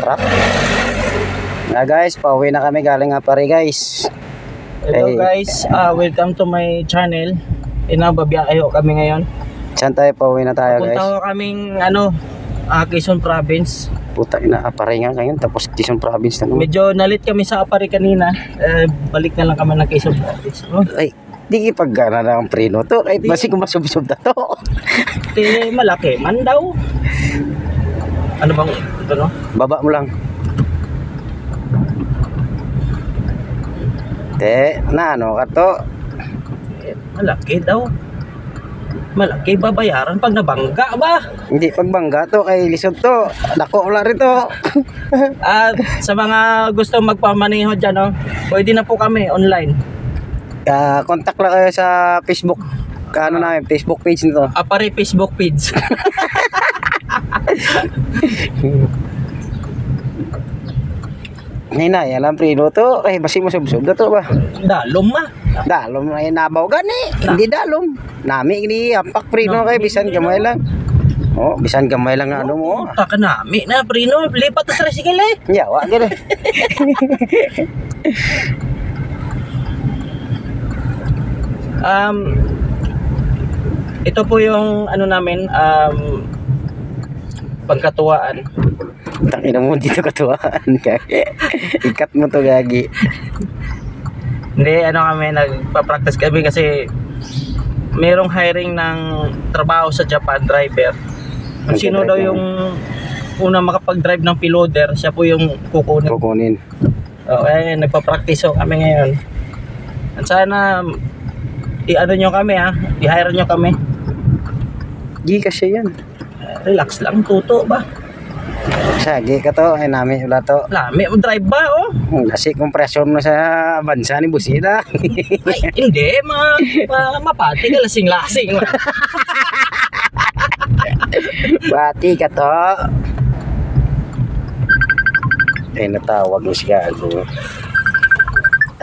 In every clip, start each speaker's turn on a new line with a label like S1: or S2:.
S1: Sarap. Na guys, pauwi na kami galing Apari guys.
S2: Hello guys, welcome to my channel. Babiyahe kami ngayon.
S1: Saan tayo? Pauwi na tayo guys.
S2: Punta ko kaming Quezon Province.
S1: Puta ina, Apari nga ngayon tapos Quezon Province na naman.
S2: Medyo nalit kami sa Apari kanina. Balik na lang kami ng Quezon Province.
S1: Ay, di ipagana na ang preno to. Ay, basi kumasub-sub na to.
S2: Malaki man daw. Ano bang ito no?
S1: Baba mo lang. Na ano ka to?
S2: Malaki daw. Malaki babayaran pag nabangga ba?
S1: Hindi pagbangga to kay lisod to. Dako wala rito.
S2: Sa mga gusto magpamaneho dyan, pwede na po kami online.
S1: Contact lang kayo sa Facebook. Kaano namin, Facebook page nito.
S2: Apari Facebook page.
S1: Hinaya lang preno to. Kay basi mo sub-sub na to ba?
S2: Dalom ma.
S1: Dalom ay nabaw gani. Hindi dalom. Nami ni ampak preno kay bisan gamay lang. Oh, bisan gamay lang ano mo.
S2: Taka nami na prino, lipat sa tricycle eh.
S1: Yawa gani.
S2: Ito po yung ano namin pagkatuwaan.
S1: Tangina mo dito katuwaan ka. Ikat mo to gagi.
S2: Hindi kami nagpa-practice kami kasi merong hiring ng trabaho sa Japan driver. Kung sino daw yung unang makapag-drive ng piloder, siya po yung kukunin. Okay, nagpa-practice kami ngayon. At sana i-ano nyo kami i-hire nyo kami.
S1: Di kasi yan.
S2: Relax lang, tuto ba?
S1: Sagi ka to, ay namin wala to.
S2: Lami, drive ba
S1: Kasi kompresyon mo sa bansa ni Busida.
S2: Ay, hindi, mapati ka lasing-lasing.
S1: Bati ka to. Ay natawag mo siya.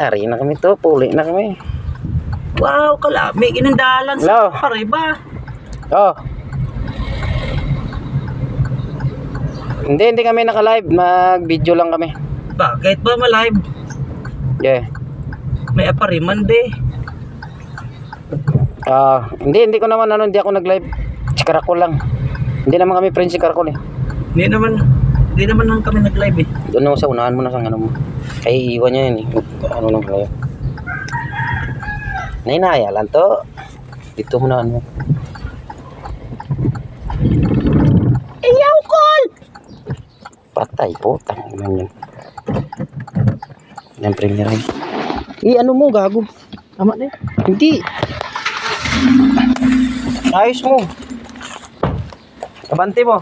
S1: Ari na kami to, puli na kami.
S2: Wow, kalami, ginandalan
S1: Hello?
S2: sa pare ba?
S1: Oh. Hindi kami naka-live, mag-video lang kami.
S2: Bakit ba ma-live?
S1: Yeah.
S2: May apariman de.
S1: Hindi ko naman hindi ako nag-live. Si Karakol lang. Hindi naman kami friends si Karakol eh.
S2: Hindi naman lang kami nag-live eh.
S1: Doon naman sa unahan mo na sa ano mo. Ay iwan niya yun eh. Ano lang kayo. Nainaya lang to. Dito mo na ano.
S2: Ayaw call!
S1: Patay po. Tangin yun. Yan premier rin. Ano mo gago?
S2: Tama na eh.
S1: Hindi. Ayos mo. Kabante mo.